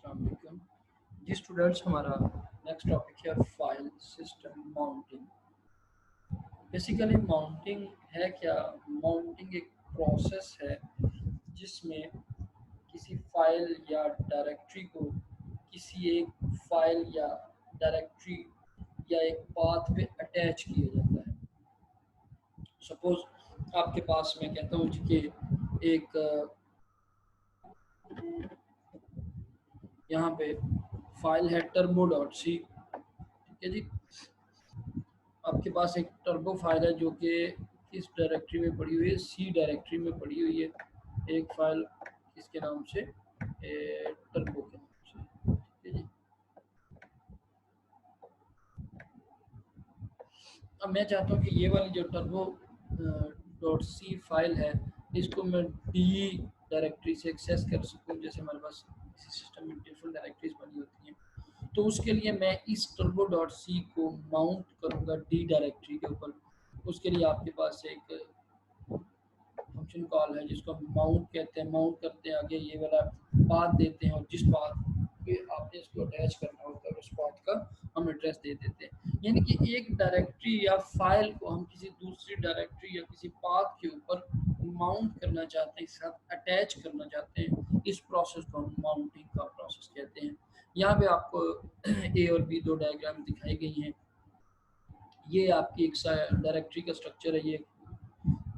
अस्सलाम वालेकुम जी स्टूडेंट्स। हमारा नेक्स्ट टॉपिक है file system mounting. Basically mounting है क्या? माउंटिंग एक प्रोसेस है जिसमें किसी फाइल या डायरेक्टरी को किसी एक फाइल या डायरेक्टरी या एक पाथ पे अटैच किया जाता है। सपोज आपके पास मैं कहता हूँ जी कि एक यहाँ पे फाइल है टर्बो डॉट सी। ठीक है जी, आपके पास एक टर्बो फाइल है जो कि किस डायरेक्टरी में पड़ी हुई है? सी डायरेक्टरी में पड़ी हुई है। एक फाइल किसके नाम से? टर्बो के नाम से। ठीक है जी, अब मैं चाहता हूँ कि ये वाली जो टर्बो डॉट सी फाइल है इसको मैं डी डायरेक्टरी से एक्सेस कर सकूँ। जैसे हमारे पास किसी सिस्टम में डिफरेंट डायरेक्टरीज बनी होती हैं, तो उसके लिए मैं इस टर्बो डॉट सी को माउंट करूँगा डी डायरेक्टरी के ऊपर। उसके लिए आपके पास एक फंक्शन कॉल है जिसको हम माउंट कहते हैं। माउंट करते हैं, आगे ये वाला पाथ देते हैं और जिस पाथ पे आपने इसको अटैच करना होता है उस पाथ का हम एड्रेस दे देते हैं। यानी कि एक डायरेक्टरी या फाइल को हम किसी दूसरी डायरेक्टरी या किसी पाथ के ऊपर माउंट करना चाहते हैं, इसके साथ अटैच करना चाहते हैं, इस प्रोसेस को हम माउंटिंग का प्रोसेस कहते हैं। यहाँ पे आपको ए और बी दो डायग्राम दिखाई गई हैं। ये आपकी एक डायरेक्टरी का स्ट्रक्चर है, ये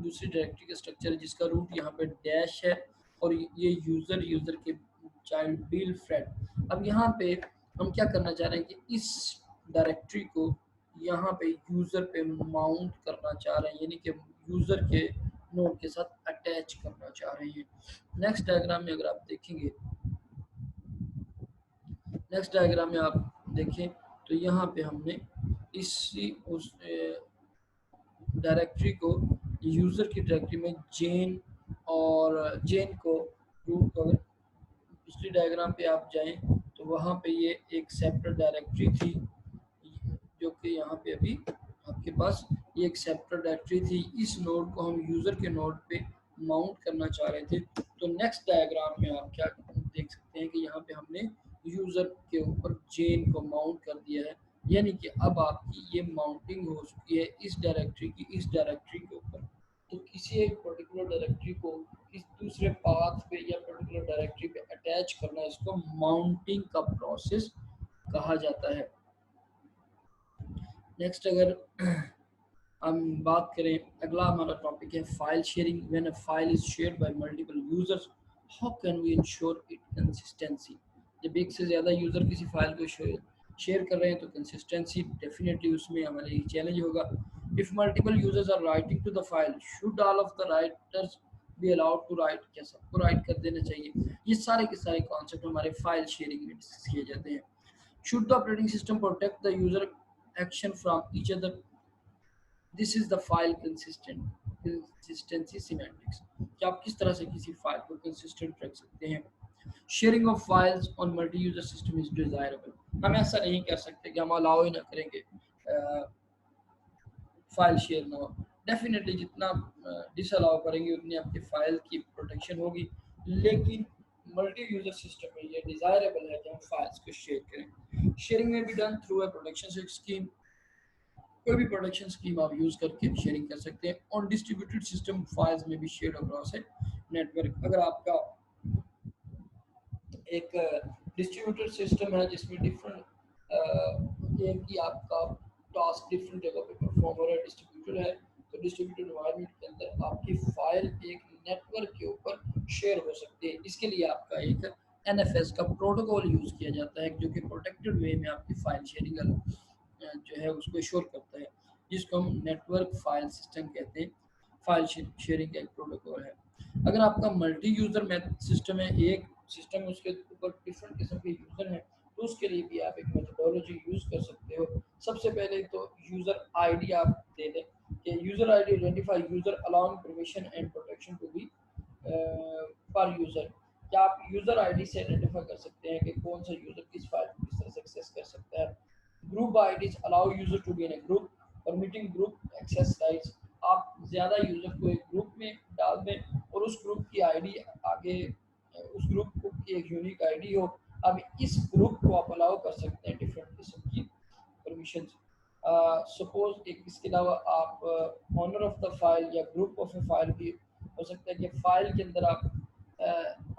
दूसरी डायरेक्टरी का स्ट्रक्चर है जिसका रूट यहाँ पे डैश है और ये यूज़र के चाइल्ड बिल फ्रेड। अब यहाँ पे हम क्या करना चाह रहे हैं कि इस डायरेक्टरी को यहाँ पे यूज़र पे माउंट करना चाह रहे हैं, यानी कि यूज़र के नोड के साथ अटैच करना चाह रहे हैं। नेक्स्ट डायग्राम में अगर आप देखेंगे, नेक्स्ट डायग्राम में आप देखें तो यहाँ पे हमने इसी उस डायरेक्टरी को यूज़र की डायरेक्टरी में जेन और जेन को रूट को अगर पिछली डायग्राम पे आप जाएं तो वहाँ पे ये एक सेपरेट डायरेक्टरी थी, जो कि यहाँ पे अभी आपके पास ये एक सेपरेट डायरेक्टरी थी। इस नोड को हम यूज़र के नोड पे माउंट करना चाह रहे थे। तो नेक्स्ट डायग्राम में आप क्या देख सकते हैं कि यहाँ पे हमने यूज़र के ऊपर जेन को माउंट कर दिया है, यानी कि अब आपकी ये माउंटिंग हो चुकी है इस डायरेक्टरी की इस डायरेक्टरी के ऊपर। तो किसी एक पर्टिकुलर डायरेक्टरी को किस दूसरे पाथ पे या पर्टिकुलर डायरेक्टरी पे अटैच करना, इसको माउंटिंग का प्रोसेस कहा जाता है। नेक्स्ट अगर हम बात करें, अगला हमारा टॉपिक है file sharing. When a file is shared by multiple users, how can we ensure it consistency? जब एक से ज़्यादा यूज़र किसी फाइल को शेयर कर रहे हैं तो कंसिस्टेंसी डेफिनेटली उसमें हमारे लिए चैलेंज होगा। If multiple users are writing to the file, should all of the writers be allowed to write? क्या सबको राइट कर देना चाहिए? ये सारे के सारे कॉन्सेप्ट हमारे फाइल शेयरिंग में डिस्कस किए जाते हैं। Should the operating system protect the user action from each other? This is the file consistency semantics कि आप किस तरह से किसी फाइल को कंसिस्टेंट रख सकते हैं। Sharing of files on multi user system is desirable. हम ऐसा नहीं कर सकते कि हम अलाउ ही ना करेंगे फाइल शेयर ना हो। डेफिनेटली जितना डिसअलाउ करेंगे उतनी आपकी फाइल की प्रोटेक्शन होगी, लेकिन मल्टी यूजर सिस्टम में ये डिजायरेबल है कि हम फाइल्स को शेयर करें। शेयरिंग में भी done through a protection scheme. कोई भी प्रोटेक्शन स्कीम आप यूज करके शेयरिंग कर सकते हैं। ऑन डिस्ट्रीब्यूटेड सिस्टम फाइल्स में भी शेयर अक्रॉस है नेटवर्क। अगर आपका एक डिस्ट्रीब्यूटेड सिस्टम है जिसमें डिफरेंट एक ही आपका टास्क डिफरेंट जगह पे परफॉर्म हो रहा है, डिस्ट्रीब्यूटेड है, तो डिस्ट्रीब्यूटेड एनवायरनमेंट के अंदर आपकी फाइल एक नेटवर्क के ऊपर शेयर हो सकती है। इसके लिए आपका एक NFS का प्रोटोकॉल यूज किया जाता है जो कि प्रोटेक्टेड वे में आपकी फाइल शेयरिंग जो है उसको श्योर करता है, जिसको हम नेटवर्क फाइल सिस्टम कहते हैं। फाइल शेयरिंग का एक प्रोटोकॉल है। अगर आपका मल्टी यूजर सिस्टम है, एक सिस्टम है उसके ऊपर डिफरेंट किस्म के यूजर हैं, तो उसके लिए भी आप एक मेथोडोलॉजी यूज कर सकते हो। सबसे पहले तो यूजर आईडी आप दे दें कि user ID identify user allowing permission and protection to be per user. क्या आप यूजर आईडी से आइडेंटिफाई कर सकते हैं कि कौन सा यूजर किस फाइल को किस तरह से एक्सेस कर सकता है। Group IDs allow user to be in a group, permitting group access rights. आप ज़्यादा यूजर को एक ग्रुप में डाल दें और उस ग्रुप की आईडी आगे उस ग्रुप की एक यूनिक आईडी हो अब इस ग्रुप को आप अलाउ कर सकते हैं डिफरेंट किस्म की परमिशन। सपोज एक इसके अलावा आप ऑनर ऑफ द फाइल या ग्रुप ऑफ ए फाइल भी हो सकता है कि फाइल के अंदर आप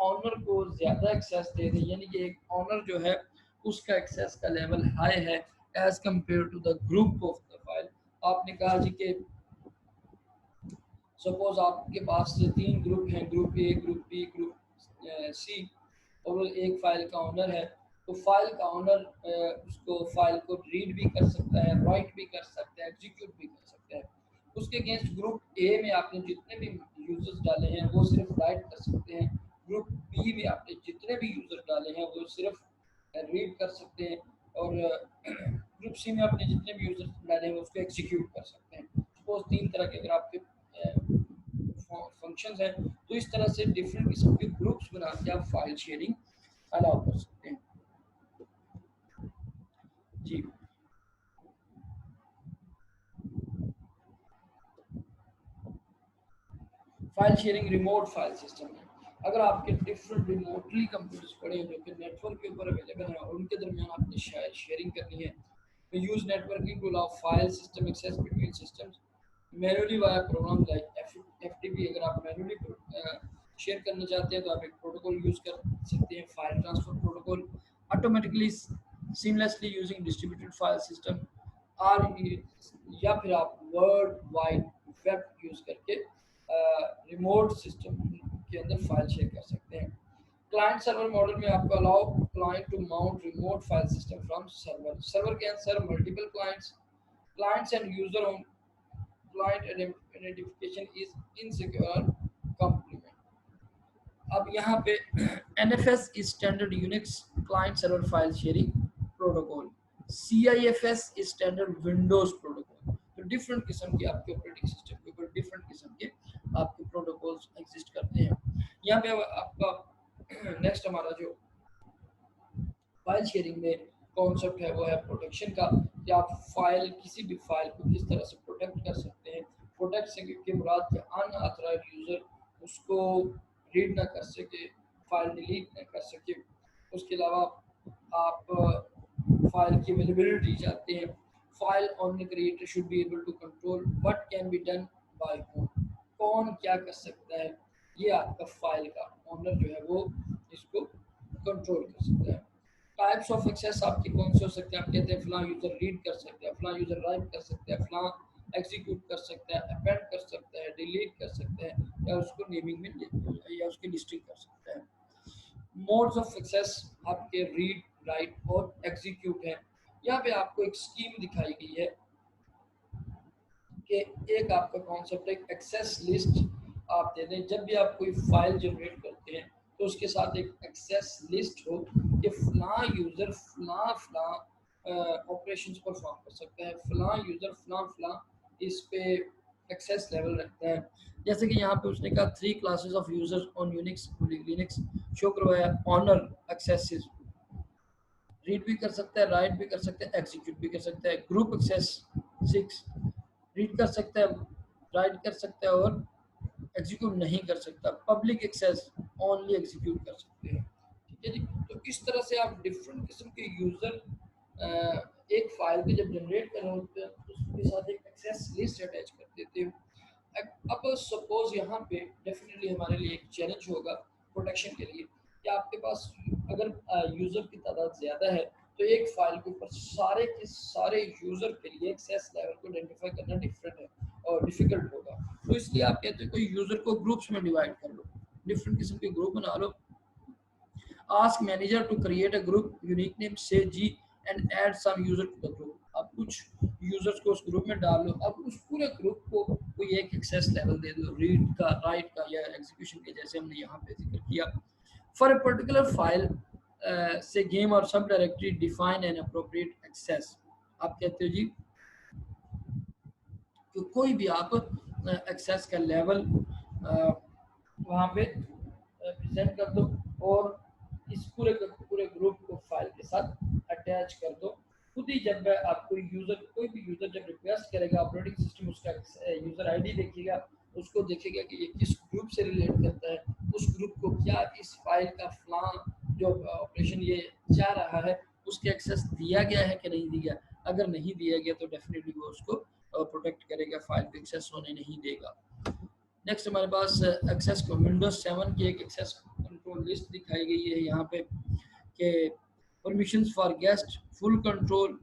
ऑनर को ज़्यादा एक्सेस दे दें, यानी कि एक ऑनर जो है उसका एक्सेस का लेवल हाई है as compared to the group of the file. आपने कहा जी कि सपोज आपके पास 3 ग्रुप हैं, group A, group B, group C, और वो एक फाइल का ऑनर है, तो फाइल का ऑनर उसको फाइल को रीड भी कर सकता है, राइट भी कर सकता है, एग्जीक्यूट भी कर सकता है। उसके अगेंस्ट ग्रुप ए में आपने जितने भी यूजर्स डाले हैं वो सिर्फ राइट कर सकते हैं, ग्रुप बी में आपने जितने भी यूजर डाले हैं वो सिर्फ रीड कर सकते हैं, और ग्रुप सी में आपने जितने भी यूजर डाले हैं उसको एग्जीक्यूट कर सकते हैं। सपोज 3 तरह के अगर आपके फंक्शंस हैं, तो इस तरह से डिफरेंट किस्म के ग्रुप्स बना के आप फाइल शेयरिंग अलाउ कर सकते हैं जी। File sharing remote file system है। अगर आपके डिफरेंट रिमोटली कंप्यूटर्स पड़े हैं जो कि नेटवर्क के ऊपर अवेलेबल हैं और उनके दरमियान आपने शेयरिंग करनी है, तो use networking to allow file system access between systems manually via program like FTP. अगर आप मैनुअली शेयर करना चाहते हैं तो आप एक प्रोटोकॉल यूज कर सकते हैं, file transfer protocol, automatically seamlessly using distributed file system, or, या फिर आप वर्ल्ड वाइड वेब यूज करके रिमोट सिस्टम के अंदर फाइल शेयर कर सकते हैं। क्लाइंट सर्वर मॉडल में आपको allow client to mount remote file system from server. Server can serve multiple clients and user on client identification is insecure complement। अब यहाँ पे NFS is standard Unix client server file sharing protocol, CIFS is standard Windows protocol। तो different किस्म के आपके operating system के ऊपर different किस्म के आपके प्रोटोकॉल्स एग्जिस्ट करते हैं। यहाँ पे आपका नेक्स्ट हमारा जो फाइल शेयरिंग में कॉन्सेप्ट है वो है प्रोटेक्शन का, कि आप फाइल किसी भी फाइल को किस तरह से प्रोटेक्ट कर सकते हैं। प्रोटेक्ट से की मुराद कि अनऑथराइज्ड यूज़र उसको रीड ना कर सके, फाइल डिलीट ना कर सके। उसके अलावा आप फाइल की अवेलेबिलिटी चाहते हैं। File owner creator should be able to control what can be done by whom, कौन क्या कर सकता है, ये आपका फाइल का ऑनर जो है वो इसको कंट्रोल कर सकता है। टाइप्स ऑफ एक्सेस आपके कौन से हो सकते हैं, आप कहते हैं फलां यूज़र रीड कर सकता है, फलां यूज़र राइट कर सकता है, फलां एग्जीक्यूट कर सकता है, अपेंड कर सकता है, डिलीट कर सकता है, या उसको नेमिंग में या उसकी लिस्टिंग कर सकता है। मोड्स ऑफ एक्सेस आपके रीड, राइट और एग्जीक्यूट है। यहाँ पे आपको एक स्कीम दिखाई गई है कि एक आपका कॉन्सेप्ट है एक्सेस लिस्ट आप दे दें। जब भी आप कोई फाइल जनरेट करते हैं तो उसके साथ एक एक्सेस लिस्ट हो कि फलां यूज़र फलां ऑपरेशंस परफॉर्म कर सकता है, फलां यूज़र फलां इस पे एक्सेस लेवल रखता है। जैसे कि यहाँ पे उसने कहा 3 classes of users on Unix Linux show करवाया। ऑनर एक्सेस रीड भी कर सकता है, राइट भी कर सकता है, एग्जीक्यूट भी कर सकता है। ग्रुप एक्सेस 6 रीड कर सकता है, राइट कर सकता है और एग्जीक्यूट नहीं कर सकता। पब्लिक एक्सेस ओनली एग्जीक्यूट कर सकते हैं। ठीक है जी। तो इस तरह से आप डिफरेंट किस्म के यूजर एक फाइल को जब जनरेट कर रहे होते हैं तो उसके साथ एक एक्सेस लिस्ट अटैच कर देते हो। अब सपोज यहाँ पे डेफिनेटली हमारे लिए एक चैलेंज होगा प्रोटेक्शन के लिए कि आपके पास अगर यूज़र की तादाद ज़्यादा है तो एक फाइल के ऊपर सारे के सारे यूज़र के लिए एक्सेस लेवल को आइडेंटिफाई करना डिफरेंट है और डिफिकल्ट होगा। तो इसलिए आप कहते हैं कोई यूज़र को ग्रुप्स में डिवाइड कर लो, डिफरेंट किस्म के ग्रुप बना लो। Ask manager to create a group unique name से जी and add some user to the group. अब कुछ यूजर्स को उस ग्रुप में डाल लो। अब उस पूरे ग्रुप को कोई एक एक्सेस लेवल दे दो, रीड का, राइट का या एग्जीक्यूशन के, जैसे हमने यहाँ पे जिक्र किया। फॉर अ पर्टिकुलर फाइल से गेम और subdirectory define an appropriate access. आप कहते हो जी कि कोई भी आप एक्सेस का लेवल वहाँ पे प्रेजेंट कर दो और इस पूरे ग्रुप को फाइल के साथ अटैच कर दो। खुद ही जब आप कोई भी यूजर जब रिक्वेस्ट करेगा ऑपरेटिंग सिस्टम उसका यूजर आईडी देखेगा, उसको देखेगा कि ये किस ग्रुप से रिलेट करता है, उस ग्रुप को क्या इस फाइल का फलां जो ऑपरेशन ये चाह रहा है उसके एक्सेस दिया गया है कि नहीं दिया। अगर नहीं दिया गया तो डेफिनेटली वो उसको प्रोटेक्ट करेगा, फाइल को एक्सेस होने नहीं देगा। नेक्स्ट हमारे पास एक्सेस को विंडोज 7 की एक एक्सेस कंट्रोल लिस्ट दिखाई गई है यहाँ पे कि permissions for guest, full control,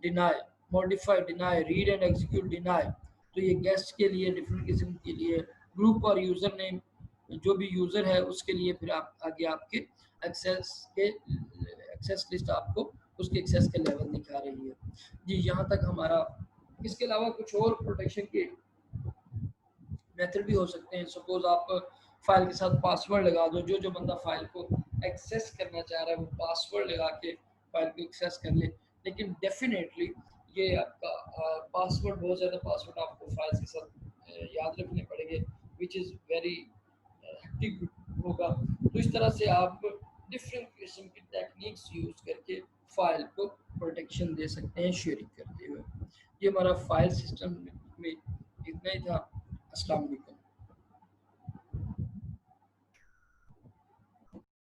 deny, modify, deny, read and execute, deny. तो ये गेस्ट के लिए डिफरेंट किस्म के लिए, ग्रुप और यूज़र नेम, जो भी यूज़र है उसके लिए फिर आप आगे आपके एक्सेस लिस्ट आपको उसके एक्सेस के लेवल दिखा रही है। जी यहाँ तक हमारा। इसके अलावा कुछ और प्रोटेक्शन के मेथड भी हो सकते हैं। सपोज आप फाइल के साथ पासवर्ड लगा दो, जो जो बंदा फाइल को एक्सेस करना चाह रहा है वो पासवर्ड लगा के फाइल को एक्सेस कर ले। लेकिन डेफिनेटली ये आपका पासवर्ड, बहुत ज़्यादा पासवर्ड आपको फाइल्स के साथ याद रखने पड़ेंगे, विच इज़ वेरी हेक्टिक होगा। तो इस तरह से आप डिफरेंट किस्म की टेक्निक्स यूज़ करके फाइल को प्रोटेक्शन दे सकते हैं शेयरिंग करते हुए। ये हमारा फाइल सिस्टम में इतना ही था। अस्सलाम वालेकुम।